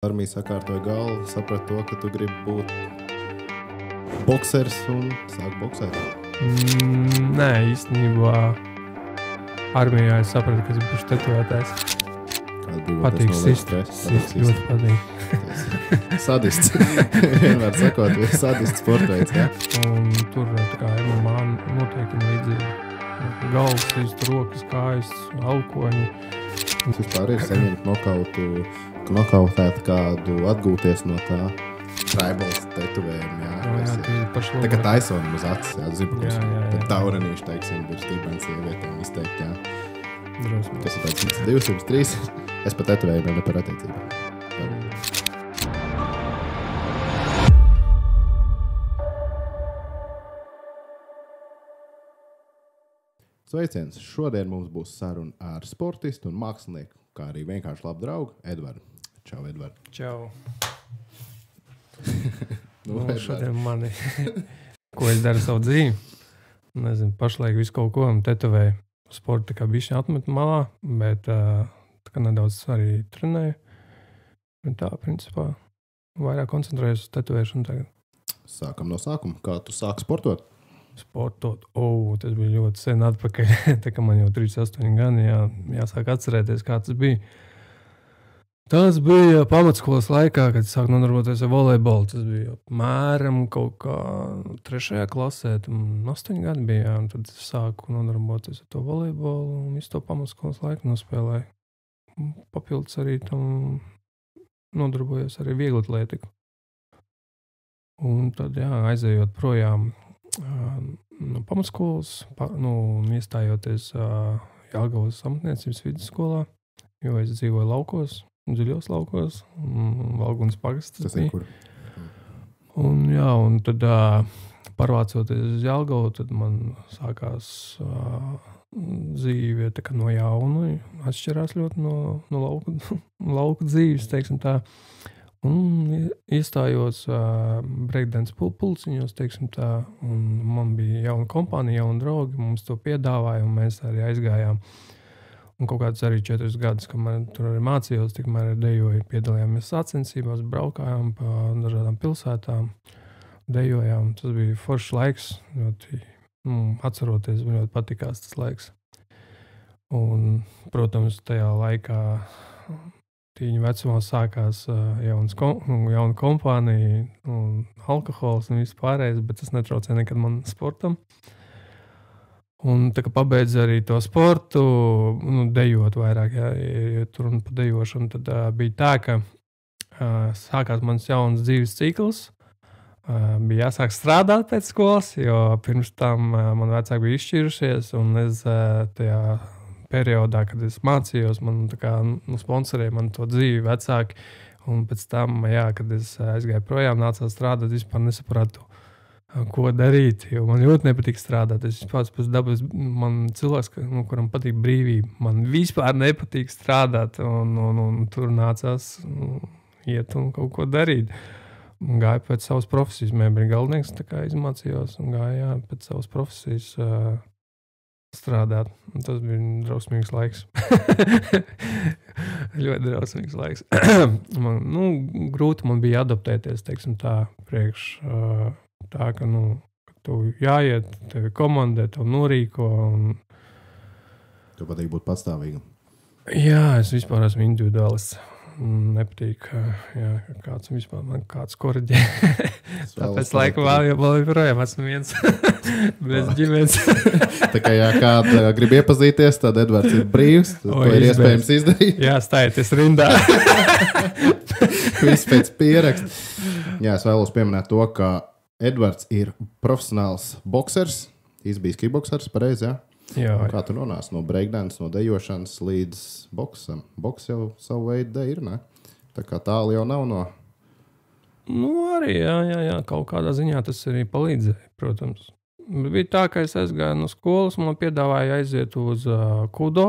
Armija sakārtoja galvu, saprata to, ka tu gribi būt boksers un sāk boksēt. Nē, īstenībā armijā es sapratu, ka es būšu tetovētājs. Patīk sist, ļoti patīk. Sadists. Vienmēr sakot, sadists sportveids, jā? Un tur tā kā MMA noteikumi līdzīgi. Galvas, sist, rokas, kājas, alkoņi. Tas vispār ir saņemt nokautēt kādu, atgūties no tā tribals tetovējuma, jā. Tā kā Taisona uz acis, jā, zibkus. Tad taurenīši, teiksim, ir stīpēns sievietēm izteikt, jā. Drosmīgi. Kas ir tāds 203? Es par tetovējumiem, ne par attiecībām. Sveiciens! Šodien mums būs saruna ar sportistu un mākslinieku, kā arī vienkārši labu draugu, Edvardu. Čau, Edvard. Čau. Šodien mani, ko es daru savu dzīvi. Nezinu, pašlaik visu kaut ko tetovēju. Sporta kā bišķi atmetu malā, bet tā kā nedaudz arī trenēju. Un tā, principā, vairāk koncentrējos uz tetovēšanu tagad. Sākam no sākuma. Kā tu sāki sportot? Sportot? Tas bija ļoti sen atpakaļ. Tā kā man jau 38 gadi, jāsāk atcerēties, kā tas bija. Tas bija pamatskolas laikā, kad sāku nodarboties ar volejbolu. Tas bija apmēram kaut kā 3. klasē, 8 gadi bija, un tad sāku nodarboties ar to volejbolu un visu to pamatskolas laiku nospēlēju. Papildus arī tam nodarbojos arī vieglatlētiku. Un tad, aizējot projām no pamatskolas, iestājoties Jelgavas amatniecības vidusskolā, jo es dzīvoju laukos, dziļos laukos, Valgunas pagastas. Tas ir kur? Un tad pārvācoties uz Jelgavu, tad man sākās dzīve tā kā no jauna, atšķirās ļoti no lauku dzīves, teiksim tā. Un iestājos breakdance pulciņos, teiksim tā, un man bija jauna kompānija, jauna draugi, mums to piedāvāja, un mēs arī aizgājām. Un kaut kāds arī 4 gadus, kamēr tur arī mācījos, tikmēr dejoju, piedalījāmies sacensībās, braukājām pa dažādām pilsētām, dejojām. Tas bija foršs laiks, ļoti, atceroties, man ļoti patikās tas laiks. Un, protams, tajā laikā tīņu vecumā sākās jauna kompānija, un alkohols un viss pārējais, bet tas netraucē nekad man sportam. Un tā kā pabeidz arī to sportu, dejot vairāk, ja tur un pa dejošanu, tad bija tā, ka sākās mans jauns dzīves cikls. Bija jāsāk strādāt pēc skolas, jo pirms tam man vecāki bija izšķirušies, un es tajā periodā, kad es mācījos, man tā kā sponsorēja man to dzīvi vecāki, un pēc tam, kad es aizgāju projām, nācās strādāt, vispār nesapratu, ko darīt, jo man ļoti nepatīk strādāt. Es vispār pēc dabas, man cilvēks, kuram patīk brīvība, man vispār nepatīk strādāt, un tur nācās iet un kaut ko darīt. Un gāju pēc savas profesijas, mēbri galvnieks, tā kā izmācījos, un gāju pēc savas profesijas strādāt. Un tas bija drausmīgs laiks. Ļoti drausmīgs laiks. Grūti man bija adaptēties, teiksim tā, priekš tā, ka, tu jāiet, tevi komandē, tev norīko. Tev patīk būt patstāvīgam? Jā, es vispār esmu individuālists. Nepatīk, kāds vispār man kāds koriģē. Tāpēc laika vēl joprojām esmu viens bez ģimenes. Tā kā kāda grib iepazīties, tad Edvards ir brīvs, to ir iespējams izdarīt. Jā, stājieties rindā. Viss pēc pieraksta. Jā, es vēlos pieminēt to, ka Edvards ir profesionāls boksers, izbijis kickboksers, pareizi, jā? Jā. Kā tu nonāc no breakdance, no dejošanas līdz boksam? Boks jau savu veidu deja ir, ne? Tā kā tālu jau nav no... Arī, jā, kaut kādā ziņā tas arī palīdzēja, protams. Bija tā, ka es aizgāju no skolas, man piedāvāja aiziet uz kudo,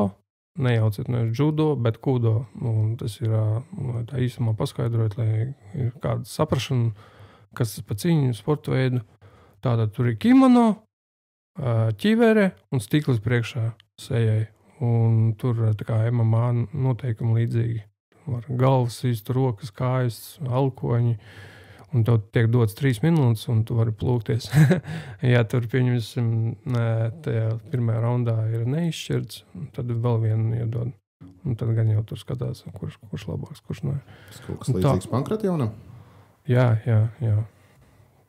nejauciet no judo, bet kudo. Un tas ir, tā īsumā paskaidrot, lai ir kāda saprašana, kas pa cīņu sportu veidu. Tātad tur ir kimono, ķivere un stiklis priekšā sejai. Un tur tā kā MMA noteikumi līdzīgi. var galvas īst, rokas, kājas, alkoņi, un tev tiek dots 3 minūtes, un tu vari plūkties. Ja tur, pieņemsim, tajā pirmajā raundā ir neizšķirts, tad vēl vienu iedod. Un tad gan jau tur skatās, kurš labāks, kurš nē. Tas kaut kas līdzīgs Pankratjonam? Jā.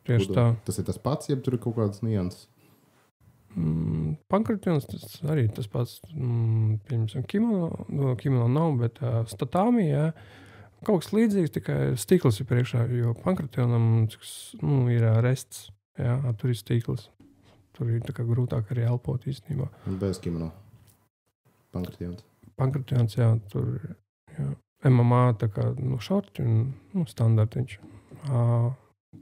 Tieši tā. Tas ir tas pats, ja tur ir kaut kādas nianses? Pankratjons tas arī tas pats, pieņemsim, kimono nav, bet statāmī, jā, kaut kas līdzīgs, tikai stikls ir priekšā, jo Pankratjonam ir rests, jā, tur ir stikls. Tur ir tā kā grūtāk arī elpot īstenībā. Bez kimono. Pankratjons, jā, tur jā. MMA tā kā šorti un standartiņš.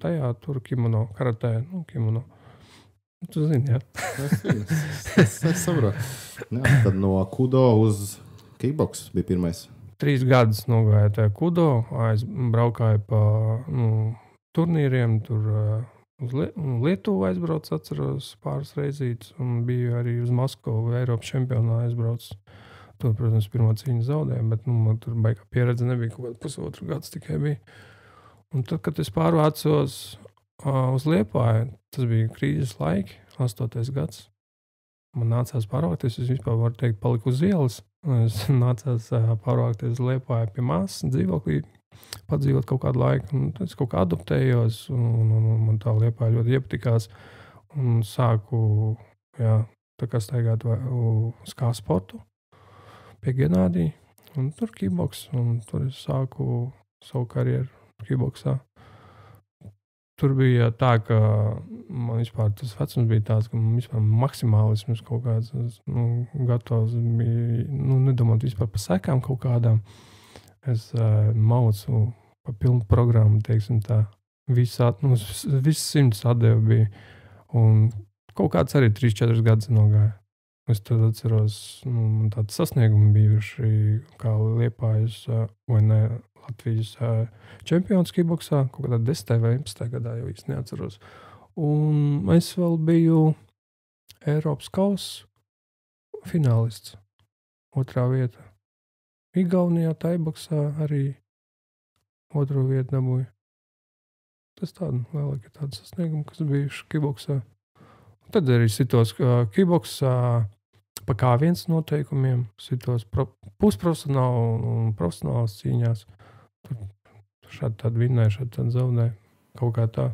Tajā tur kimono, karatē, kimono. Tu zini, jā. Es saprotu. Jā, tad no kudo uz kickboks bija pirmais. 3 gadus nogāja tajā kudo, braukāja pa turnīriem, tur uz Lietuvu aizbrauc, atceros pāris reizītes, un biju arī uz Maskavu Eiropas čempionā aizbrauc. Tur, protams, pirmā cīņa zaudēja, bet man tur baigā pieredze nebija, kaut kāda pusotru gads tikai bija. Un tad, kad es pārvācos uz Liepāju, tas bija krīzes laiki, 8. gads. Man nācās pārvākties, es vispār varu teikt, paliku uz ielas. Es nācās pārvākties uz Liepāju pie māsas dzīvoklī, padzīvot kaut kādu laiku. Un tad es kaut kā adaptējos, un man tā Liepāja ļoti iepatikās. Un sāku, jā, tā kā staigāt uz kā sportu pie Genādija. Un tur kickboks, un tur es sāku savu karjeru kickboksā. Tur bija tā, ka man vispār tas vecums bija tāds, ka man vispār maksimālisms kaut kāds, gatavs bija, nedomāt vispār par sekām kaut kādām. Es maucu pa pilnu programmu, teiksim tā, viss 100 atdevu bija, un kaut kāds arī 3-4 gadus nogāja. Es tad atceros, man tādi sasniegumi bijuši, kā Liepājas vai ne, Latvijas čempions kickboksā, kaut kādā 10. vai 11. gadā, jau īsti neatceros. Un es vēl biju Eiropas kausa finālists, 2. vieta. Igaunijā taiboksā arī 2. vietu dabūju. Tas lielākie tādi sasniegumi, kas bijuši kickboksā. Tad arī sitos kickboksā pa K1 noteikumiem, sitos pusprofesionāli un profesionālas cīņās. Tur šādi tādi vinnēja, šādi tādi zaudēja. Kaut kā tā.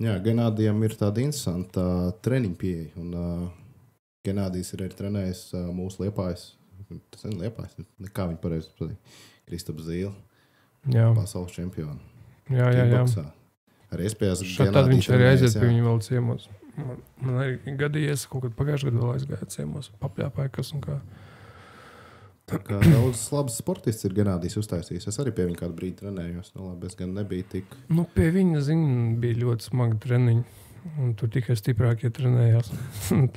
Jā, Genādijam ir tāda interesanta treniņa pieeja. Un Genādijs ir arī trenējis mūsu Liepājas. Tas ir Liepājas, kā viņi pareizi patīk. Kristaps Zīle, pasaules čempionu. Jā. Arī iespējās Genādijs. Viņš arī aiziet pie viņu vēl ciemos. Man arī gadījies, kaut kad pagājušajā gadā vēl aizgāja ciemos, papļāpāja kas un kā. Tā kā daudz labs sportists ir Genādijs uztaisījis. Es arī pie viņa kādu brīdi trenējos. Labi, es gan nebija tik... Pie viņa, bija ļoti smagi treniņi. Un tur tikai stiprākie trenējās.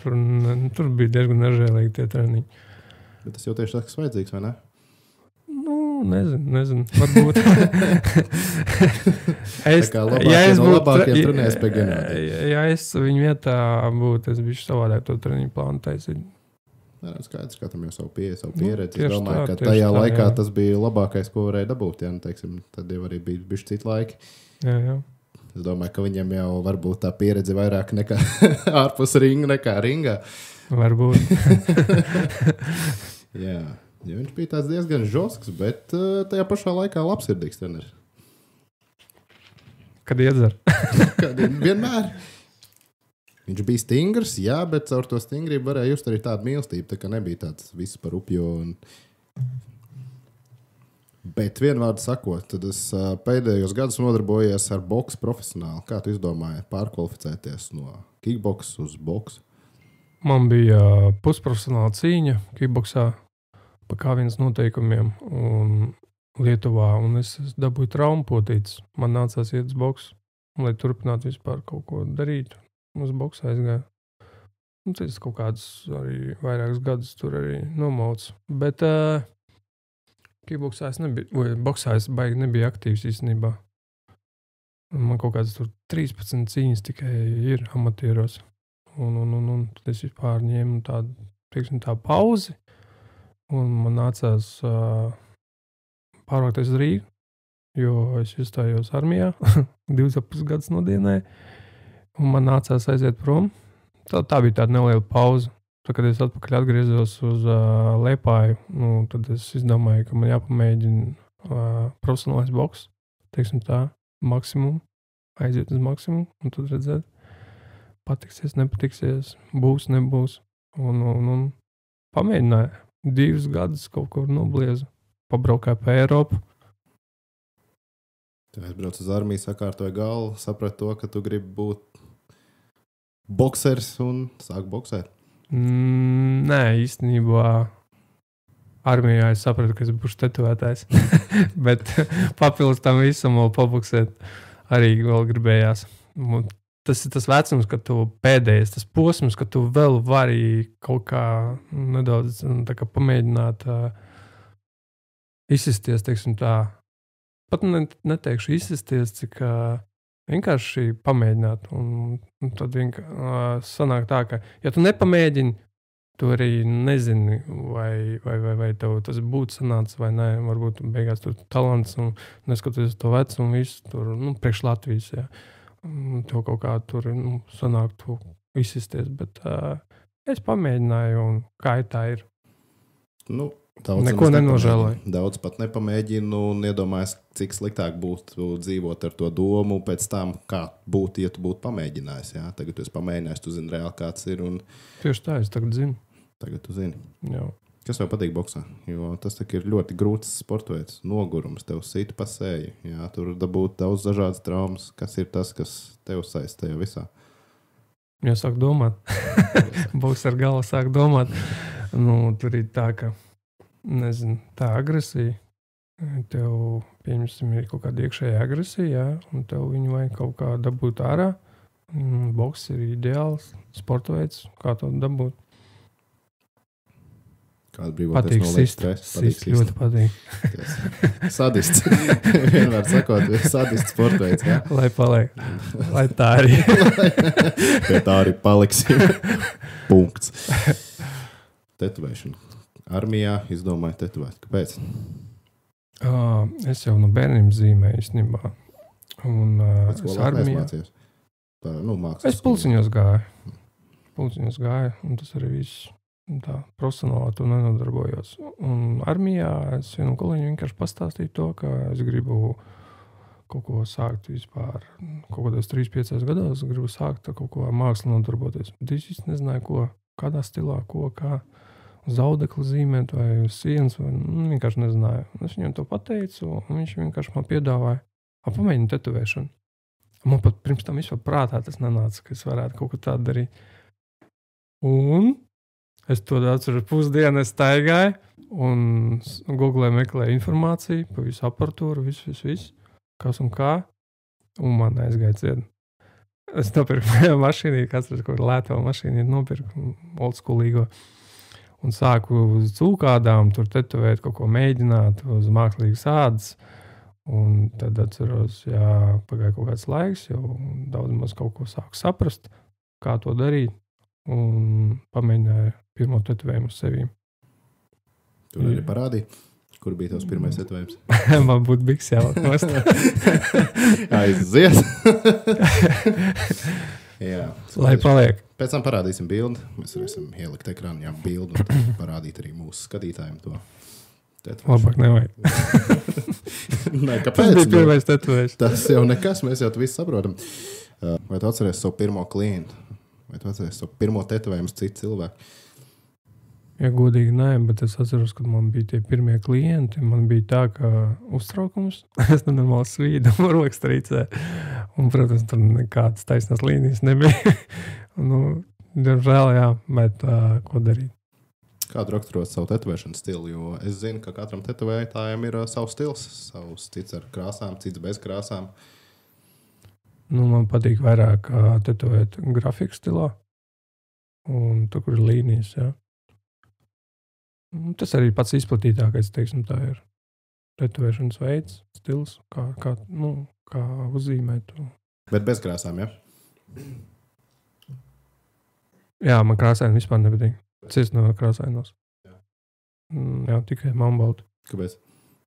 Tur bija diezgan nežēlīgi tie treniņi. Bet tas jau tieši tas, kas vajadzīgs, vai ne? Nezinu. Varbūt. Tā kā labākiem trenējas pie Genādija. Ja es viņu vietā būtu, es bišķi savādāk to treniņu plānu taisīt. Skaidrs, katram jau savu pieredzi. Es domāju, ka tajā laikā tas bija labākais, ko varēja dabūt. Ja, teiksim, tad jau arī bija bišķi citi laiki. Jā. Es domāju, ka viņam jau varbūt tā pieredze vairāk nekā ārpus ringa, nekā ringā. Varbūt. Jā. Ja viņš bija tāds diezgan žosks, bet tajā pašā laikā labsirdīgs treneris. Kad iedzer? Vienmēr. Viņš bija stingrs, jā, bet caur to stingrību varēja just arī tādu mīlestību, tā kā nebija tāds viss par upju. Bet vienvārdu sakot, tad es pēdējos gadus nodarbojies ar boksu profesionāli. Kā tu izdomāji pārkvalificēties no kickboksa uz boksu? Man bija pusprofesionāla cīņa kickboksā. Pa K1 noteikumiem un Lietuvā, un es dabūju traumu potītes. Man nācās iet uz boksu, lai turpinātu vispār kaut ko darīt. Uz boksu aizgāju. Un tas kaut kādus arī vairākus gadus tur arī nomaucu. Bet kickboksā es nebiju, vai boksā es baigi nebija aktīvs īstenībā. Man kaut kādas tur 13 cīņas tikai ir amatieros. Un es vispār ņēmu tādu, teiksim, tā pauzi. Un man nācās pārvākties uz Rīgu, jo es iestājos armijā, 2,5 gadus nodienēju, un man nācās aiziet prom. Tā bija tāda neliela pauze. Tad, kad es atpakaļ atgriezos uz Liepāju, tad es izdomāju, ka man jāpamēģina profesionālais boks, teiksim tā, maksimumu, aiziet uz maksimumu, un tad redzēt, patiksies, nepatiksies, būs, nebūs. Un pamēģināju. 2 gadus kaut kur nobliezu, pabraukāju pa Eiropu. Tu aizbrauc uz armiju, sakārtoja galvu, saprati to, ka tu gribi būt boksers un sāk boksēt. Nē, īstenībā armijā es sapratu, ka es būšu tetovētājs. Bet papildus tam visam vēl paboksēt arī vēl gribējās. Tas ir tas vecums, kad tu pēdējais, tas posms, ka tu vēl vari kaut kā nedaudz tā kā pamēģināt izsisties, teiksim tā. Pat neteikšu izsisties, cik vienkārši pamēģināt. Un tad sanāk tā, ka ja tu nepamēģini, tu arī nezini, vai tev tas būtu sanācis vai nē. Varbūt beigās tur talants un neskatoties to vecumu visu tur, priekš Latvijas, jā. Tev kaut kā tur sanāk tu izsisties, bet es pamēģināju un kā tā ir. Neko nenožēloju. Daudz pat nepamēģinu un iedomājas, cik sliktāk būtu dzīvot ar to domu pēc tam, kā būtu, ja tu būtu pamēģinājis. Jā? Tagad tu esi pamēģinājis, tu zini reāli kāds ir. Tieši tā, es tagad zinu. Tagad tu zini. Jā. Kas tev patīk boksā? Jo tas ir ļoti grūts sportveids, nogurums, tev sita pa seju. Jā, tur dabūt daudz dažādas traumas. Kas ir tas, kas tev saista tajā visā? Jā, sāk domāt. Boks ar galvu sāk domāt. Tur ir tā, ka nezinu, tā agresija. Tev, pieņemsim, ir kaut kāda iekšējā agresija, jā, un tev viņu vajag kaut kā dabūt ārā. Boks ir ideāls sportveids, kā to dabūt. Kāda brīvoties noliek stress? Patīk ļoti patīk. Sadists. Vienmēr sakot, sadists sportveids, jā? Lai paliek. Lai tā arī. Pie tā arī paliksim. Punkts. Tetovēšana. Armijā izdomāju tetovēt. Kāpēc? Es jau no bērniem zīmēju īstenībā. Pēc ko armijā mācījos? Es pulciņos gāju, un tas arī viss tā profesionālā to nenodarbojos. Un armijā es vienu kolēģi vienkārši pastāstīju to, ka es gribu kaut ko sākt vispār. Kaut kādos 3-5 gados gribu sākt kaut ko ar mākslu nodarboties. Bet es īsti nezināju, ko, kādā stilā, ko, kā. Zaudekli zīmēt vai uz sienas, vai vienkārši nezināju. Es viņam to pateicu, un viņš vienkārši man piedāvāja pamēģināt tetovēšanu. Man pat pirms tam vispār prātā tas nenāca, ka es varētu kaut ko tādu darīt. Un es to atceros pusdienu, es staigāju un Googlē meklēju informāciju par visu aparatūru, visu, kas un kā, un man aizgāja ciet. Es nopirku mašīnī, kāds ir kaut lēto mašīnī, nopirku oldschoolīgo. Un sāku uz cūkādām, tur tetovēt, kaut ko mēģināt uz mākslīgas ādas. Un tad atceros, pagāja kaut kāds laiks, jau daudz maz kaut ko sāku saprast, kā to darīt. Un pamēģināju pirmo tetovējumu uz sevīm. Tu arī parādīji, kur bija tavs pirmais tetovējums? Man būtu biks jālaknost. Aizies! Jā, lai paliek. Pēc tam parādīsim bildi. Mēs varēsim ielikt ekrānā bildi un parādīt arī mūsu skatītājiem to. Labāk nevajag. Nē, kāpēc? Tas bija pirmais tetovējums. Tas jau nekas, mēs jau visu saprotam. Vai tu atceries savu pirmo klientu? Vai tu atceries savu pirmo tetovējumu citu cilvēku? Ja godīgi nē, bet es atceros, kad man bija tie pirmie klienti. Man bija tā, ka uztraukums. Es nenormāli svīdu un rokas trīcē. Un, protams, tur nekādas taisnās līnijas nebija. Diemžēl, jā, bet ko darīt? Kādu raksturot savu tetovēšanas stilu? Jo es zinu, ka katram tetovētājam ir savs stils. Savs cits ar krāsām, cits bez krāsām. Man patīk vairāk tetovēt grafiku stilā. Un tur, kur ir līnijas, jā. Tas arī pats izplatītākais, teiksim, tā ir tetovēšanas veids, stils, kā uzzīmēt. Bet bez krāsām, ja? Jā, man krāsaini vispār nepatīk. Ciest no krāsainos. Jā, tikai man balti. Kāpēc?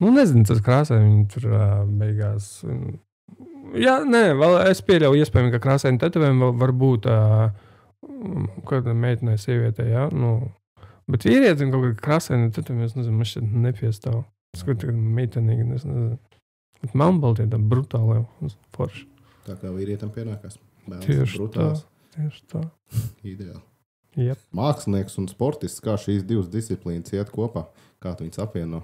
Nezinu, tas krāsaini viņi tur beigās. Jā, nē, vēl es pieļauju iespējami, ka krāsaini tetovējumi var būt kāda meitenē, sievietē, jā. Bet vīrietim kaut kā krāsaini tetovējumi, es nezinu, man šeit nepiestāv. Es kaut kā meitenīgi, es nezinu. Bet melnbaltie tā brutāli forši. Tā kā vīrietam pienākās. Tieši tā. Ideāli. Yep. Mākslinieks un sportists, kā šīs divas disciplīnas iet kopā? Kā tu viņus apvieno?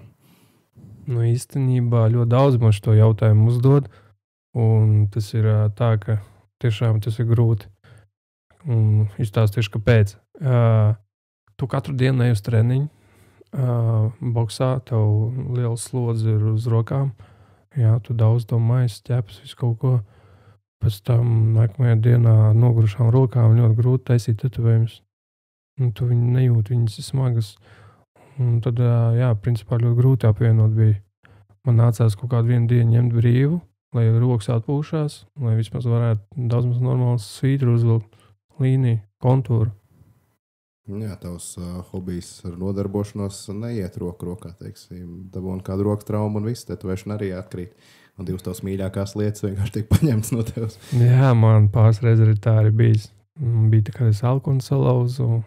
Īstenībā ļoti daudz man šo jautājumu uzdod. Un tas ir tā, ka tiešām tas ir grūti. Un izstāstīšu, kāpēc. Tu katru dienu ej uz treniņu. Boksā tev liels slodzi ir uz rokām. Jā, tu daudz domājies, ķepas, visu kaut ko. Pēc tam nākamajā dienā nogurušām rokām ļoti grūti taisīt tetovējumus. Tu viņu nejūti, viņas ir smagas. Un tad, jā, principā ļoti grūti apvienot bija. Man nācās kaut kādu vienu dienu ņemt brīvu, lai rokas atpūšās, lai vismaz varētu daudz maz normāls svītru uzvilkt, līniju, kontūru. Jā, tavs hobijs ar nodarbošanos neiet roku rokā, teiksim. Dabūna kādu rokas traumu un viss, tetovēšana arī atkrīt. Un divas tavas mīļākās lietas vienkārši tiek paņemtas no tevs. Jā, man pāris reizes arī tā arī bijis. Bija tā, kad es alkonu salauzu,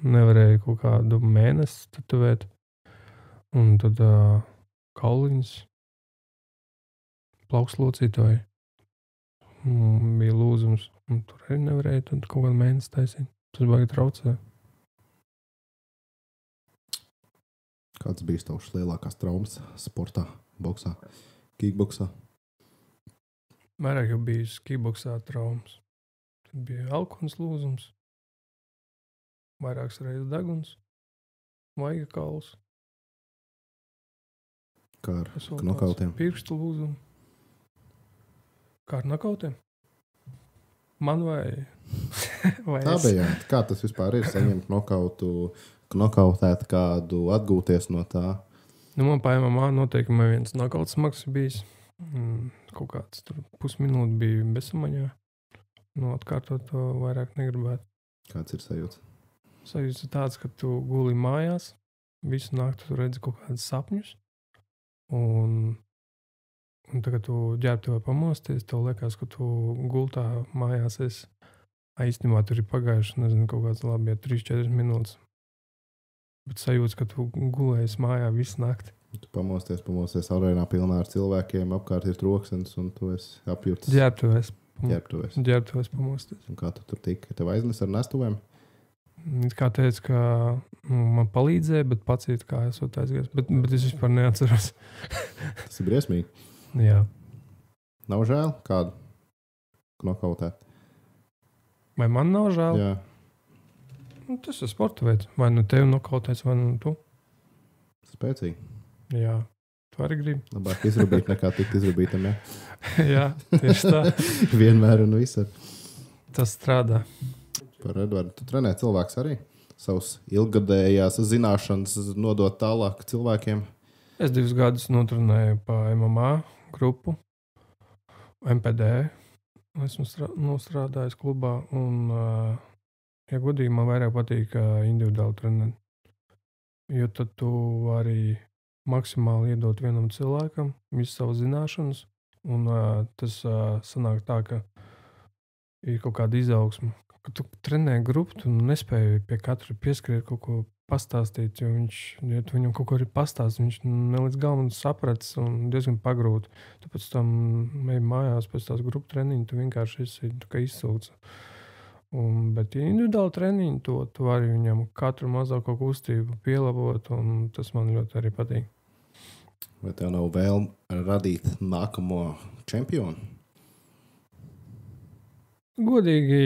nevarēju kaut kādu mēnesi tetovēt. Un tad kauliņas, plaukslocītāji, bija lūzums. Un tur arī nevarēju tad kaut kādu mēnesi taisīt. Tas baigi traucē. Kāds bija tavs lielākās traumas sportā, boksā, kickboksā? Vairāk jau bijis kickboksā traumas. Tad bija alkonas lūzums, vairākas reizes deguns, vaiga kauls. Kā ar nokautiem? Pirkstu lūzumu. Kā ar nokautiem? Man vai tā bija, jā. Kā tas vispār ir saņemt nokautu, nokautēt kādu, atgūties no tā? Man pa MMA noteikti viens nokauts smags bijis. Kaut kāds tur pusminūte bija bezsamaņā. Atkārtot to vairāk negribētu. Kāds ir sajūts? Sajūts ir tāds, ka tu guli mājās, visu nakti tu redzi kaut kādus sapņus. Un tagad tu ģērbti vai pamosties, tev liekas, ka tu gultā mājās esi. Īstenībā tur ir pagājuši, nezinu, kaut kāds labi, 3-4 minūtes. Bet sajūts, ka tu gulējies mājā visu nakti. Tu pamosties arēnā pilnā ar cilvēkiem, apkārt ir troksens un tu esi apjūts. Ģērbtuvēs pamosties. Un kā tu tur tiki? Tev aiznes ar nestuvēm? Kā teica, ka man palīdzēja, bet pats it kā esot aizgājis. Bet es vispār neatceros. Tas ir briesmīgi. Jā. Nav žēl kādu nokautēt? Vai man nav žēl? Jā. Tas ir sporta veids. Vai nu tevi nokautēs, vai nu tu. Spēcīgi. Jā. Tu arī gribi. Labāk izrubīt nekā tikt izrubītam, jā? Jā, tieši tā. Vienmēr un visur. Tas strādā. Par Edvardu, tu trenē cilvēks arī? Savus ilgadējās zināšanas nodot tālāk cilvēkiem? Es 2 gadus notrenēju pa MMA grupu, MPD. Esmu strādājis klubā un, ja godīgi, man vairāk patīk individuāli trenēt. Jo tad tu vari maksimāli iedot vienam cilvēkam visu savu zināšanas, un tas sanāk tā, ka ir kaut kāda izaugsme. Kad tu trenē grupu, tu nespēji pie katra pieskriet kaut ko pastāstīt, jo ja tu viņam kaut ko arī pastāst, viņš ne līdz galam saprats un diezgan pagrūti. Tu pēc tam ej mājās pēc tās grupu treniņu, tu vienkārši esi izsūc. Bet individuāli treniņu, tu vari viņam katru mazāko kustību pielabot, un tas man ļoti arī patīk. Vai tev nav vēlme radīt nākamo čempionu? Godīgi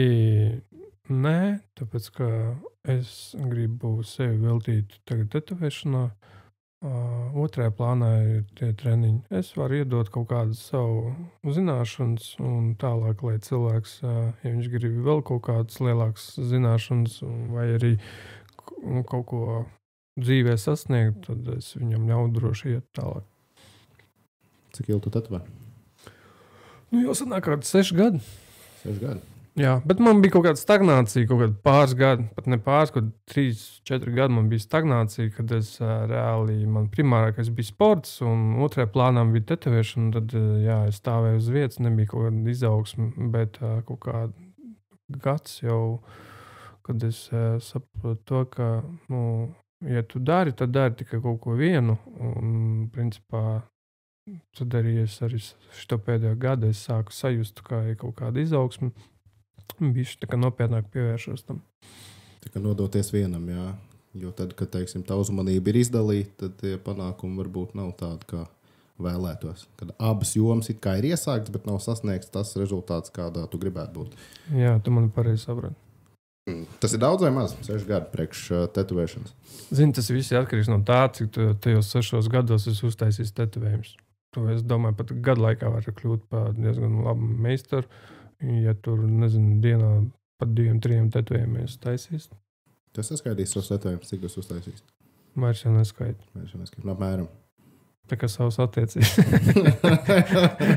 nē, tāpēc, ka es gribu sevi veltīt tagad tetovēšanā. Otrajā plānā ir tie treniņi. Es varu iedot kaut kādu savu zināšanas un tālāk, lai cilvēks, ja viņš grib vēl kaut kādas lielākas zināšanas vai arī kaut ko dzīvē sasniegt, tad es viņam ļauju droši iet tālāk. Cik ilgi tu tetovē? Jau sanāk kādi 6 gadi. 6 gadi? Jā, bet man bija kaut kāda stagnācija, kaut kāda pāris gadi, pat ne pāris, kaut 3-4 gadi man bija stagnācija, kad es reāli, man primārākais bija sports, un otrajā plānā bija tetovēšana, tad, jā, es stāvēju uz vietas, nebija kaut kāda izaugsme, bet kaut kāda gads jau, kad es saprotu to, ka, nu, ja tu dari, tad dari tikai kaut ko vienu, un, principā, tad arī es arī šito pēdējo gadu es sāku sajust, kā ir kaut kāda izaugsme, bišķi tā kā nopietnāk pievēršos tam. Tā kā nodoties vienam, jā. Jo tad, kad, teiksim, tā uzmanība ir izdalīta, tad tie panākumi varbūt nav tādi, kā vēlētos. Kad abas jomas it kā ir iesāktas, bet nav sasniegts tas rezultāts, kādā tu gribētu būt. Jā, tu mani pareizi saprati. Tas ir daudz vai maz? 6 gadi priekš tetovēšanas. Zini, tas viss ir atkarīgs no tā, cik tajos 6 gados es uztaisīju tetovējumus. To es domāju, pat gadu laikā var kļūt par diezgan labu meistaru. Ja tur, nezinu, dienā pat 2-3 tetovējumies taisīs. Tas saskaidīs savus tetovējumus, cik tas uztaisīs? Vairs jau neskaidrs. Apmēram. Tā kā savas attiecības.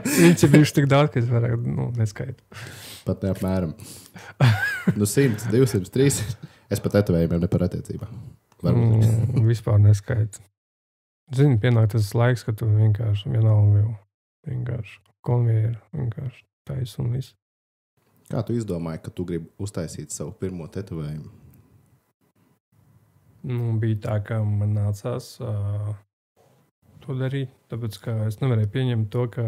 Viņš ir bijuši tik daudz, ka es varētu, neskaidru. Pat neapmēram. 100, 200, 300. Es pat tetovējumiem ne par attiecībām. Vispār neskaidru. Zini, pienāk tas laiks, ka tu vienkārši vienalga jau vienkārši konvieru, vienkārši taisa un viss. Kā tu izdomāji, ka tu gribi uztaisīt savu pirmo tetovējumu? Bija tā, ka man nācās to darīt, tāpēc, ka es nevarēju pieņemt to, ka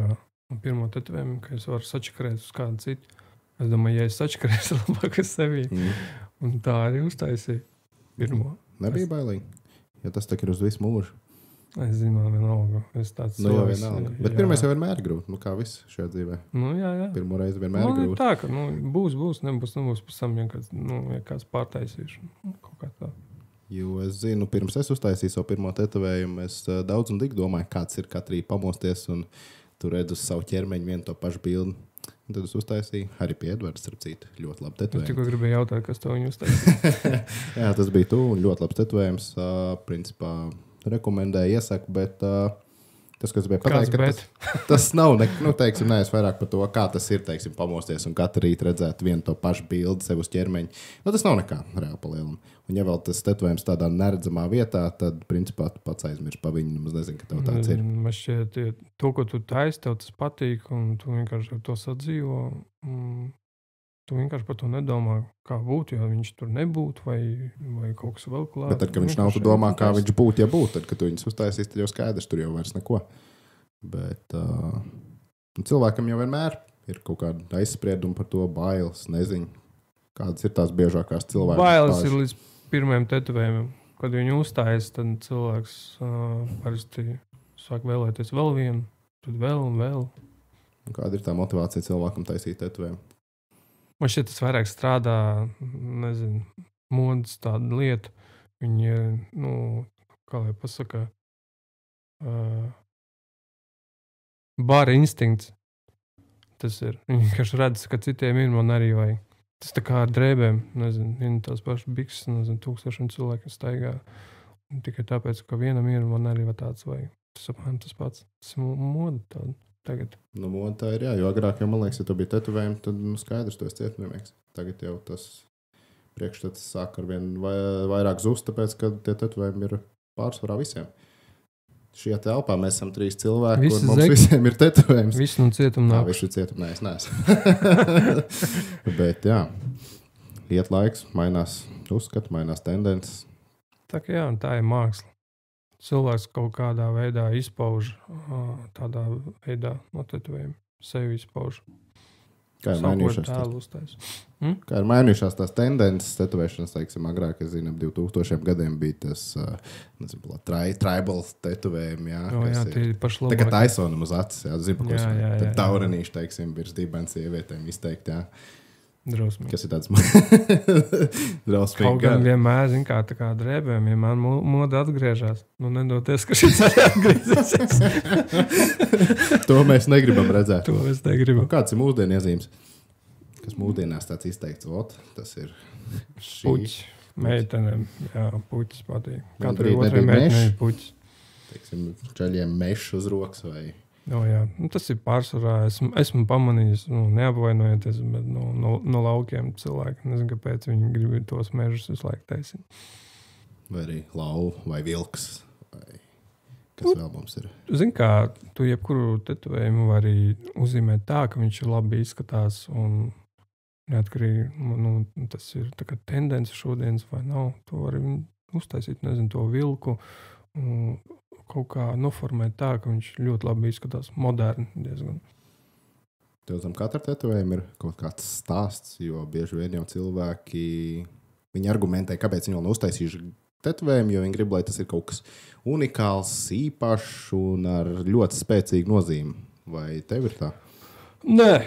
pirmo tetovējumu, ka es varu sačakarēt uz kādu citu. Es domāju, ja es sačakarēšu labāk uz sevi. Un tā arī uztaisīju pirmo. Nebija bailīgi, ja tas tā ir uz visu mūžu. Es zinu, man vienalga. Es tāds cilvēks. Bet pirmais jau vienmēr ir grūti, kā viss šajā dzīvē. Jā. Pirmo reizi vienmēr ir grūti. Tā, ka būs, nebūs pēc tam, ja kāds pārtaisīšu. Kaut kā tā. Jo es zinu, pirms es uztaisīju savu pirmo tetovējumu, es daudz un tik domāju, kāds ir katrī pamosties un tu redz uz savu ķermeņu vienu to pašu bildi. Un tad es uztaisīju arī pie Edvarda, starp citu, ļoti labi tetovējums. Es tikko gribēju jautāt, kas to viņu uztaisīja. Jā, tas bija tu un ļoti labs tetovējums. Principā rekomendēju, iesaku, bet tas, kas bija pateikt, ka tas nav, teiksim, es vairāk par to, kā tas ir, teiksim, pamosties un katru rītu redzēt vienu to pašu bildi sev uz ķermeņa. Tas nav nekā reāli palielam. Un ja vēl tas tetovējums tādā neredzamā vietā, tad, principā, tu pats aizmirsti pa viņu, nemaz nezinu, ka tev tāds ir. Man šķiet, to, ko tu taisi, tev tas patīk, un tu vienkārši to sadzīvo. Tu vienkārši par to nedomā, kā būtu, ja viņš tur nebūtu, vai kaut kas vēl klāt. Bet tad, kad viņš nav, tu domā, kā viņš būtu, ja būtu. Tad, kad tu viņus uztaisīs, tad jau skaidrs, tur jau vairs neko. Bet cilvēkam jau vienmēr ir kaut kāda aizsprieduma par to, bailes, nezinu. Kādas ir tās biežākās cilvēku bailes ir līdz pirmajam tetovējumam. Kad viņu uzstājas, tad cilvēks parasti sāk vēlēties vēl vienu, tad vēl un vēl. Un kāda ir tā motivācija cilvēkam taisīt tetovējumu? Man šķiet, tas vairāk strādā, nezinu, modas tāda lieta. Viņi ir, kā lai pasaka, bara instinkts. Tas ir. Viņi vienkārši redz, ka citiem ir, man arī vajag. Tas tā kā ar drēbēm, nezinu, tās pašas bikses, nezinu, 1000 cilvēku staigā. Un tikai tāpēc, ka vienam ir, man arī tāds vajag. Tas apmēram tas pats. Tas ir moda tāda. Tagad. Moda tā ir, jā, jo agrāk, man liekas, ja tu biji tetovējumi, tad skaidrs, tu esi cietumnieks. Tagad jau tas priekšstats sāk ar vien vairāk zust, tāpēc, ka tie tetovējumi ir pārsvarā visiem. Šajā telpā mēs esam 3 cilvēki, visi un mums visiem ir tetovējums. Visi no cietumnāk. Visi ir cietumnē, es neesmu. Bet, jā, iet laiks, mainās uzskati, mainās tendences. Tā kā jā, tā ir māksla. Cilvēks kaut kādā veidā izpauž tādā veidā no tetovējuma. Sevi izpauž. Kā ir mainījušās tās tendences tetovēšanas, teiksim, agrāk, es zinu, ap 2000 gadiem bija tas, nezinu, tribal tetovējumi, jā. Jā, tie ir paši labākie. Tā kā Tysonam uz acis, jā, zinu, ko es taurenīši, teiksim, virs dibens sievietēm izteikt, jā. Drausmīgi. Kas ir tāds drausmīgi. Kaut gan vienmēr, zin, kā drēbēm, vienmēr moda atgriežas. Nedoties, ka šis arī atgriezīsies. To mēs negribam redzēt. To mēs negribam. Kāds ir mūsdienu iezīmes? Kas mūsdienās tāds izteikts, tas ir šī. Puķis. Meitenēm, jā, puķis patīk. Katrai otrai meitenei puķis. Teiksim, čaļiem mešs uz rokas vai... Jā. Tas ir pārsvarā. Esmu pamanījis, neapvainojieties, bet no laukiem cilvēki. Nezinu, kāpēc viņi grib tos mežus visu laiku taisīt. Vai arī lauva vai vilks. Vai kas vēl mums ir? Zini, kā tu jebkuru tetovējumu var arī uzzīmēt tā, ka viņš labi izskatās un neatkarīgi, tas ir tā kā tendence šodienas vai nav. Tu vari uztaisīt, nezinu, to vilku kaut kā noformēt tā, ka viņš ļoti labi izskatās, moderni diezgan. Tev tam katra tetovējuma ir kaut kāds stāsts, jo bieži vien jau cilvēki, viņi argumentē, kāpēc viņi vēl uztaisījuši tetovējumu, jo viņi grib, lai tas ir kaut kas unikāls, īpašs un ar ļoti spēcīgu nozīmi. Vai tev ir tā? Nē,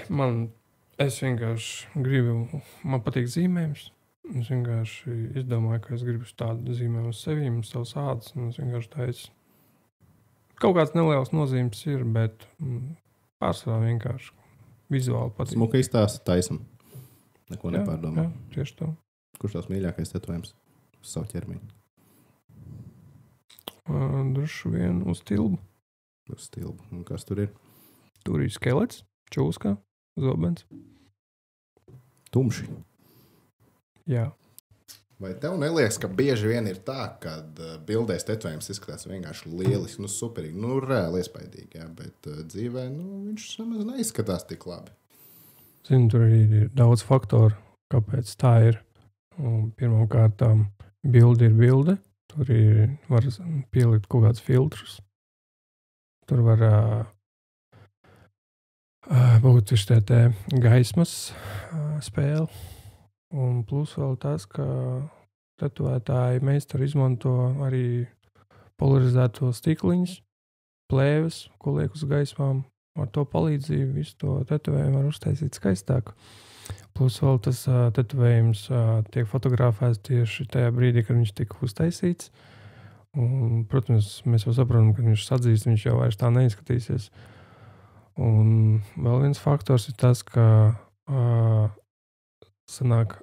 es vienkārši gribu, man patīk zīmējums. Es vienkārši izdomāju, ka es gribu tādu zīmējumu uz sevi, uz savas ādas, un es vienkārši taisu. Kaut kāds neliels nozīmes ir, bet pārsvarā vienkārši vizuāli patīk. Smuka izstāsta taisam. Neko nepārdomā. Jā, tieši tā. Kurš tās mīļākais tetovējums uz savu ķermeņu? Droši vien uz tilbu. Uz tilbu. Un kas tur ir? Tur ir skelets, čūska, zobens. Tumši. Jā. Vai tev neliekas, ka bieži vien ir tā, kad bildēs tetovējums izskatās vienkārši lieliski, superīgi, reāli iespaidīgi, jā, bet dzīvē, viņš samaz neizskatās tik labi. Zinu, tur ir daudz faktoru, kāpēc tā ir. Pirmkārt, bilde ir bilde. Tur var pielikt kaut kādus filtrus. Tur var būt šī gaismas spēle. Un plus vēl tas, ka tetovētāji meistari izmanto arī polarizēto stikliņus, plēves, ko liek uz gaismām. Ar to palīdzību visu to tetovējumu var uztaisīt skaistāk. Plus vēl tas tetovējums tiek fotografēts tieši tajā brīdī, kad viņš tika uztaisīts. Un, protams, mēs jau saprotam, ka viņš sadzīst, viņš jau vairs tā neizskatīsies. Un vēl viens faktors ir tas, ka sanāk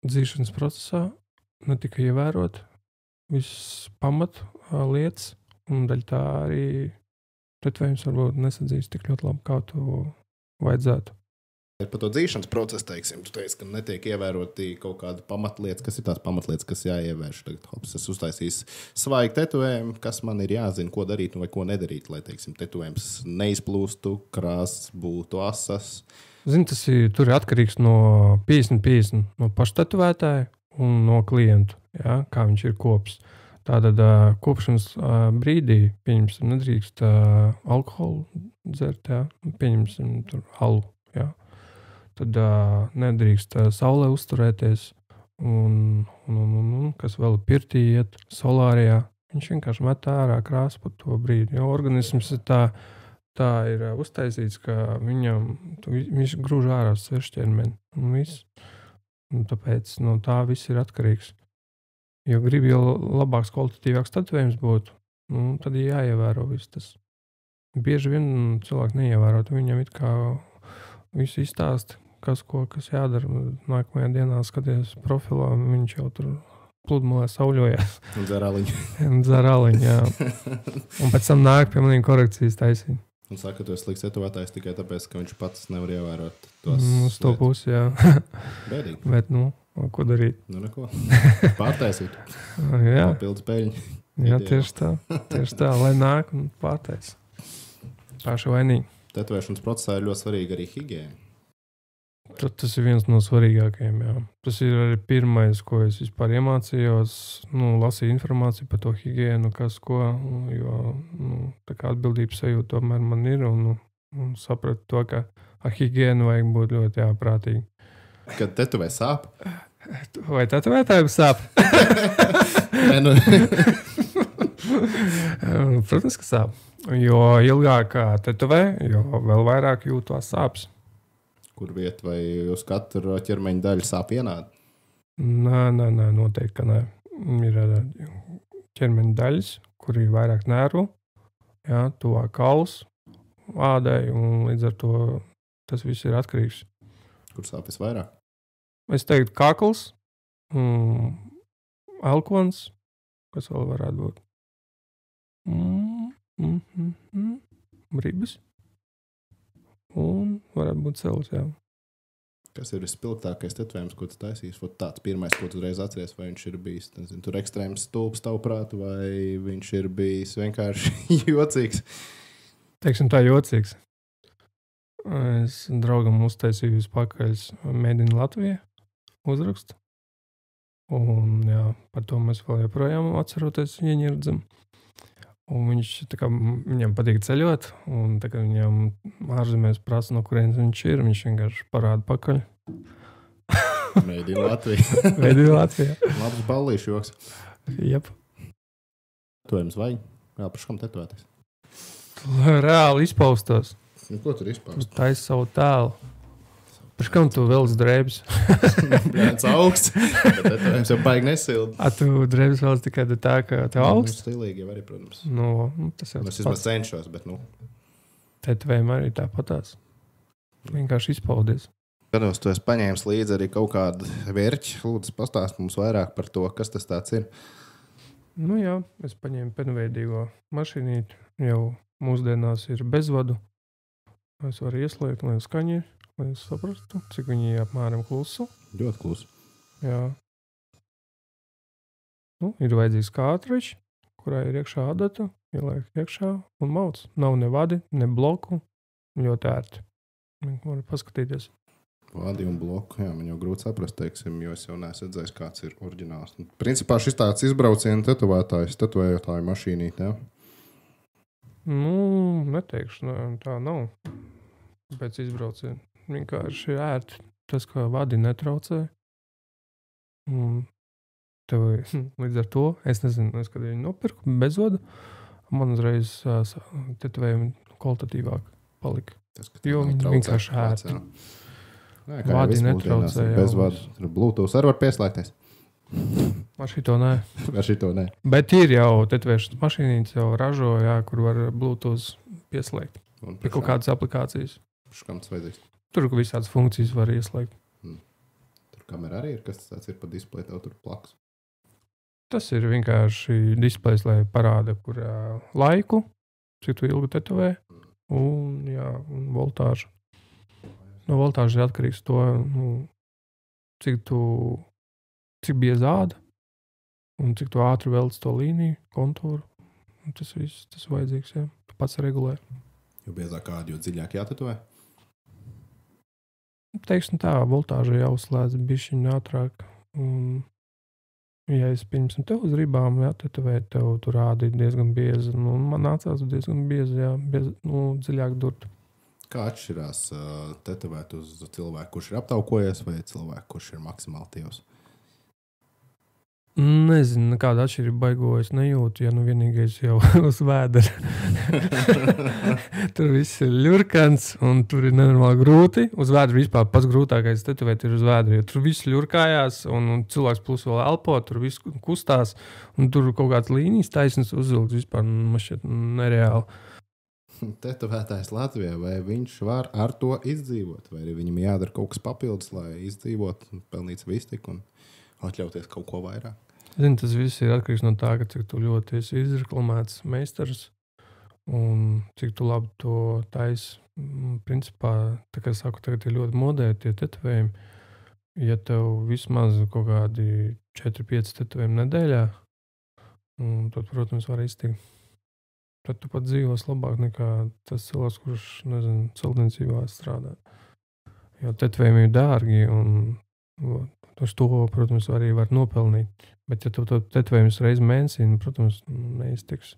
dzīšanas procesā netika ievērot visas pamat lietas, un daļ tā arī tetovējums varbūt nesadzīst tik ļoti labi, kā to vajadzētu. Par to dzīšanas procesu, teiksim, tu teici, ka netiek ievēroti kaut kāda pamatlietas, kas ir tās pamatlietas, kas jāievērš. Tagad, es uztaisīju svaigu tetovējumu, kas man ir jāzina, ko darīt vai ko nedarīt, lai, teiksim, tetovējums neizplūstu, krāsas būtu asas. Zini, tur ir atkarīgs no 50-50 no paša tetovētāja un no klientu, ja, kā viņš ir kops. Tātad kopšanas brīdī, pieņemsim, nedrīkst alkoholu dzert, ja, pieņemsim tur alu, ja. Tad nedrīkst saulē uzturēties un kas vēl pirtī iet, solārijā. Viņš vienkārši met ārā krāsu par to brīdi, jo organisms ir tā ir uztaisīts, ka viņš grūž ārā svešķermeni un viss. Un tāpēc no tā viss ir atkarīgs. Jo grib jau labāks, kvalitatīvāks tetovējums būt, tad ir jāievēro viss tas. Bieži vien cilvēki neievēro, viņam it kā visu izstāst, kas jādara. Nākamajā dienā skaties profilā, viņš jau tur pludmalē sauļojās. Un dzerāliņu. Dzerāliņu, jā. Un pēc tam nāk pie maniem korekcijas taisīt. Un saka, ka tu esi slikts tetovētājs tikai tāpēc, ka viņš pats nevar ievērot tos uz to pusi, jā. Bēdīgi. Bet, ko darīt? Neko. Pārtaisīt. Jā. Papildus peļņu. Jā, tieši tā, lai nāk un pārtais. Paši vainīgi. Tetovēšanas procesā ir ļoti svarīga arī higiēna. Tas ir viens no svarīgākajiem, jā. Tas ir arī pirmais, ko es vispār iemācījos, lasīju informāciju par to higiēnu, kas ko, jo tā kā atbildības sajūta tomēr man ir un sapratu to, ka ar higiēnu vajag būt ļoti prātīgi. Kad tetovē sāp? Vai tetovētājiem sāp? Protams, ka sāp. Jo ilgāk tetovē, jo vēl vairāk jūtās sāpes. Kur vieta vai uz katru ķermeņa daļu sāp vienādi? Nē, noteikti, ka nē. Ir ķermeņa daļas, kur ir vairāk nervu, jā, tuvāk kauls, ādai, un līdz ar to tas viss ir atkarīgs. Kur sāp visvairāk? Es teiktu kakls, elkons, kas vēl varētu būt. Ribas. Un varētu būt cels, jā. Kas ir vispilgtākais tetovējums, ko tu taisīs? Vot tāds pirmais, ko tu uzreiz atceries, vai viņš ir bijis, nezinu, tur ekstrēms stulbs tavuprāt, vai viņš ir bijis vienkārši jocīgs? Teiksim tā jocīgs. Es draugam uztaisīju pakaļ Made in Latviju uzrakstu. Un jā, par to mēs vēl joprojām atceroties ieņirdzam. Un viņš, tā kā viņam patīk ceļot, un tā kā viņam ārzemēs prasa, no kurienes viņš ir, viņš vienkārši parāda pakaļ. Made in Latviju. Made in Latviju. Labs ballīšu joks. Jep. Tetovējums vajag? Jā, par škam tetovēties? Reāli izpaustos. Nu, ko tur izpaust? Taisi savu tēlu. Par škam tu velc drēbes? Bļāns augsts, bet tetovējums jau baigi nesildi. Tu drēbes velc tikai tā, ka tev augsts? Stilīgi jau arī, protams. Tas jau es vismaz cenšos, bet Tetovējumi arī tāpatās. Vienkārši izpaudies. Gados tu esi paņēmis līdzi arī kaut kādu vērķi. Lūdzu, pastāst mums vairāk par to, kas tas tāds ir. Jā, es paņēmu penveidīgo mašīnīti. Jau mūsdienās ir bezvadu. Es varu ieslēgt, lai skaņi ir. Lai es saprastu, cik viņi apmēram klusu. Ļoti klusu. Jā. Ir vajadzīgs kārtriņš, kurā ir iekšā adata, ieliek iekšā un mauc. Nav ne vadi, ne bloku. Ļoti ērti. Var paskatīties. Vadi un bloku, jā, man jau grūti saprast, teiksim, jo es jau neesmu redzējis, kāds ir oriģināls. Principā šis tāds izbrauciena tetovētāju mašīnīt, jā? Neteikšu, tā nav. Pēc izbrauciena. Vienkārši ir ērti. Tas, ka vadi netraucē. Tev līdz ar to, es nezinu, kad viņi nopirku bezvadu, man uzreiz tetovējumi kvalitatīvāk palika. Jo viņi vienkārši ērti. Vadi netraucē. Bezvadu. Bluetooth arī var pieslēgties. Ar šito nē. Bet ir jau tetovēšanas mašīnītes jau ražo, jā, kur var Bluetooth pieslēgt. Pie kaut kādas aplikācijas. Kam tas vajadzīgs? Tur visādas funkcijas var ieslēgt. Tur kamera arī ir, kas tāds ir pa displeju, tev tur plaks. Tas ir vienkārši displejs, lai parāda, kur laiku, cik tu ilgi tetovē, un voltāžu. No voltāžas ir atkarīgs to, cik bija zāda, un cik tu ātri velc to līniju, kontūru. Tas viss, tas vajadzīgs, jā. Tu pats regulē. Jo biezāk kādi, jo dziļāk jātetovē? Teiksim tā, voltāža jāuzslēdz bišķiņ ātrāk. Ja es pirms tev uz ribām jātetovēt, tev tur rādīt diezgan biezi. Man nācās diezgan biezi, dziļāk durt. Kā atšķirās tetovēt uz cilvēku, kurš ir aptaukojies, vai cilvēku, kurš ir maksimāli tievs? Nezinu, kāda atšķirība baigo es nejūtu, ja vienīgais jau uz vēdera. Tur viss ir ļurkans, un tur ir nenormāli grūti. Uz vēdera vispār pats grūtākais tetovēt ir uz vēdera, jo tur viss ļurkājās, un cilvēks plus vēl elpo, tur viss kustās, un tur kaut kāds līnijas taisnes uzvilkt vispār, man šķiet nereāli. Tetovētājs Latvijā, vai viņš var ar to izdzīvot, vai arī viņam jādara kaut kas papildus, lai izdzīvot, pelnīt savu iztiku un atļauties kaut ko vairāk? Zini, tas viss ir atkarīgs no tā, ka cik tu ļoti esi izreklamēts meistars un cik tu labi to taisi. Principā, tā kā es saku, tagad ir ļoti modē tie tetovējumi. Ja tev vismaz kaut kādi 4-5 tetovējumi nedēļā, tad, protams, var iztikt. Tad tu pat dzīvos labāk nekā tas cilvēks, kurš, nezinu, celtniecībā strādā. Jo tetovējumi ir dārgi un uz to, protams, arī var nopelnīt. Bet, ja tu to tetovējumus reizi mēnesī, protams, neiztiks.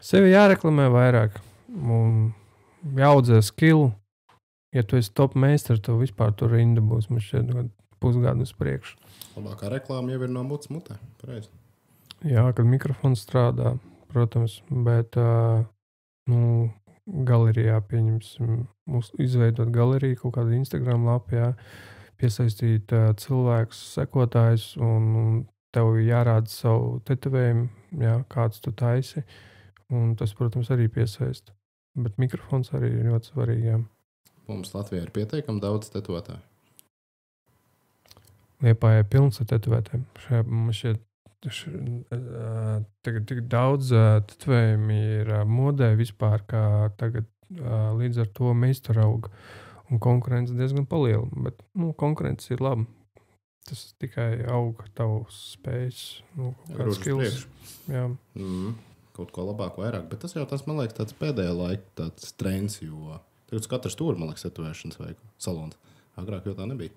Sevi jāreklamē vairāk un jāaudzē skilu. Ja tu esi top meistars, tev vispār tur rinda būs, man šķiet, pusgadu uz priekšu. Labākā reklāma jau ir no mutes mutē, pareizi. Jā, kad mikrofons strādā, protams, bet galerijā pieņemsim, izveidot galeriju, kaut kādu Instagram lapu, jā, piesaistīt cilvēkus, sekotājus, un tev jārāda savu tetovējumu, jā, kāds tu taisi, un tas, protams, arī piesaista. Bet mikrofons arī ir ļoti svarīgi, jā. Mums Latvijā ir pieteikami daudz tetovētāju. Liepājā ir pilns ar tetovētājiem. Man šķiet, tagad tik daudz tetovējumi ir modē vispār, kā tagad līdz ar to meistara auga. Un konkurence diezgan paliela. Bet konkurence ir laba. Tas tikai auga tavs spējas. Kāds skills. Jā. Kaut ko labāk, vairāk. Bet tas jau tas, man liekas, tāds pēdējā laika tāds trends, jo tagad katrs tur, man liekas, tetovēšanas vai salons. Agrāk jau tā nebija.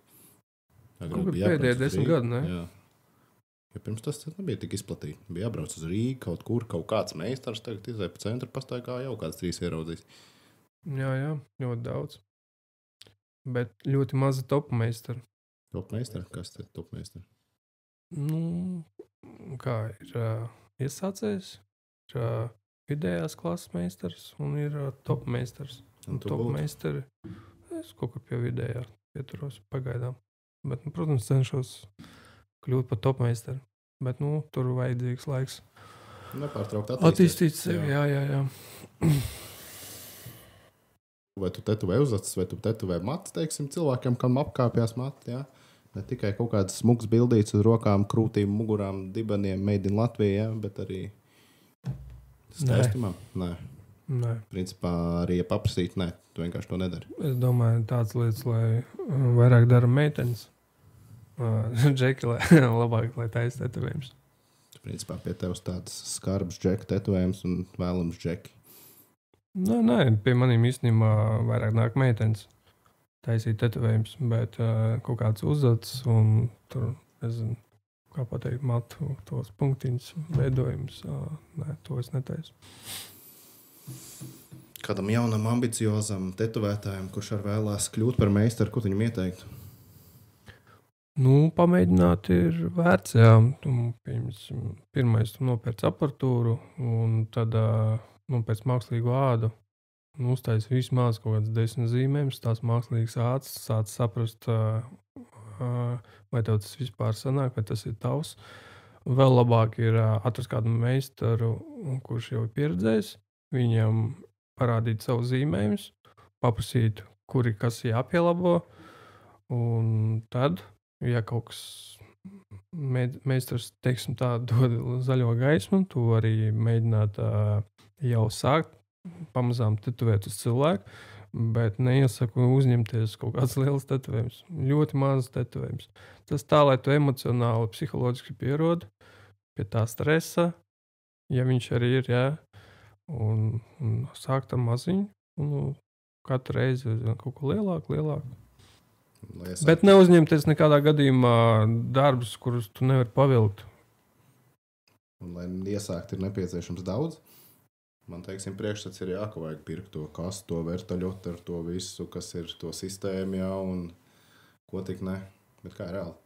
Agrāk bija pēdējā 10 gadu, ne? Jā. Ja pirms tas nebija tik izplatīti. Bija jābrauc uz Rīgu, kaut kur, kaut kāds meistars tagad izēja pa centru, pastaigā jau kāds 3 ieraudzīs. Jā, ļoti daudz. Bet ļoti maza top meistara. Top meistara? Kas te top meistara? Kā ir iesācējs, ir vidējās klases meistars un ir top meistars. Un top meistari, es kaut kur pie vidējā pieturos pagaidām. Bet, protams, cenšos kļūt par top meistaru. Bet, tur vajadzīgs laiks. Nepārtraukt attīstīt sevi, jā. Vai tu tetuvē uzacis, vai tu tetuvē mats, teiksim, cilvēkiem, kam apkāpjās mati, jā? Ne tikai kaut kādas smuks bildītas uz rokām, krūtīm, mugurām, dibeniem, made in Latvijā, bet arī skaistumam? Nē. Principā arī, ja paprasīt, nē, tu vienkārši to nedari. Es domāju, tāds lietas, lai vairāk dara meitenes. Džeki, labāk, lai taisa tetovējums. Principā pie tevs tāds skarbs džeka tetovējums un vēlams džeki. Nē, pie maniem īstenībā vairāk nāk meitenes taisīt tetovējums, bet kaut kāds uzdots un tur, nezinu, kā pateikt, matu tos punktiņus, veidojums, nē, to es netaisu. Kādam jaunam, ambiciozam tetovētājam, kurš ar vēlās kļūt par meistaru, ko viņam ieteiktu? Pamēģināt ir vērts, jā. Pirmais tu nopērc aparatūru un tad pēc mākslīgo ādu uztais vismaz kaut kāds 10 zīmējumus, tās mākslīgas ādas, sāc saprast, vai tev tas vispār sanāk, vai tas ir tavs. Vēl labāk ir atrast kādu meistaru, kurš jau ir pieredzējis, viņam parādīt savu zīmējumus, paprasīt, kuri kas jāpielabo, un tad, ja kaut kas meistars, teiksim tā, dod zaļo gaismu, tu arī mēģināt jau sākt pamazām tetovēt uz cilvēku, bet neiesaku uzņemties kaut kāds liels tetovējums. Ļoti mazs tetovējums. Tas tā, lai tu emocionāli, psiholoģiski pierodi pie tā stresa, ja viņš arī ir, jā, un sākt ar maziņu, un katru reizi kaut ko lielāku. Bet neuzņemties nekādā gadījumā darbus, kurus tu nevari pavilkt. Un, lai iesākt ir nepieciešams daudz, man, teiksim, priekšstats ir ka vajag pirkt to kastu, to vertaļotu ar to visu, kas ir to sistēmu, jā, un ko tik ne. Bet kā ir reāli?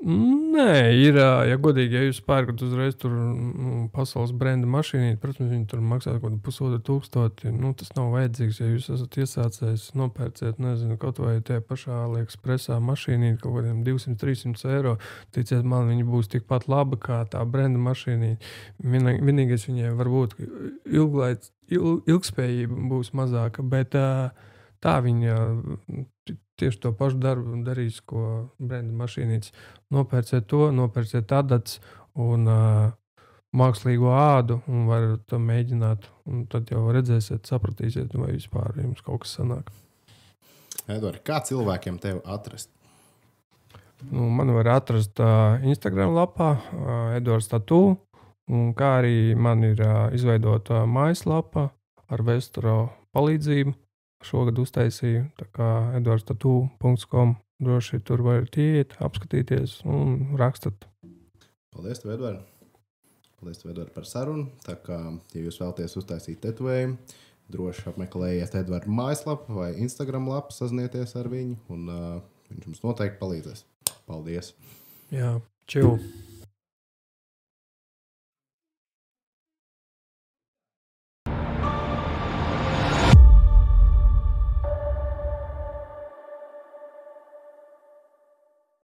Nē, ir, ja godīgi, ja jūs pērkat uzreiz tur pasaules brenda mašīnīt, protams, viņi tur maksā kaut kādu 1,500, tas nav vajadzīgs, ja jūs esat iesācējis, nopērciet, nezinu, kaut vai tie pašā AliExpressā mašīnīt kaut kādiem 200-300 eiro, ticiet man, viņi būs tikpat laba kā tā brenda mašīnīt. Vienīgais viņai varbūt ilgspējība būs mazāka, bet tā viņa tieši to pašu darbu darīs, ko brenda mašīnītes. Nopērciet to, nopērciet adats un mākslīgo ādu un varat to mēģināt. Un tad jau redzēsiet, sapratīsiet, vai vispār jums kaut kas sanāk. Edvards, kā cilvēkiem tevi atrast? Man var atrast Instagram lapā Edvards Tattoo, un kā arī man ir izveidota mājaslapa ar Vestro palīdzību. Šogad uztaisīju, tā kā edvardstattoo.com. Droši tur varat iet, apskatīties un rakstat. Paldies tev, Edvard. Paldies tev, Edvard, par sarunu. Tā kā, ja jūs vēlaties uztaisīt tetovējumu, droši apmeklējiet Edvarda mājaslapu vai Instagram lapu, saznieties ar viņu, un viņš jums noteikti palīdzēs. Paldies! Jā, čau!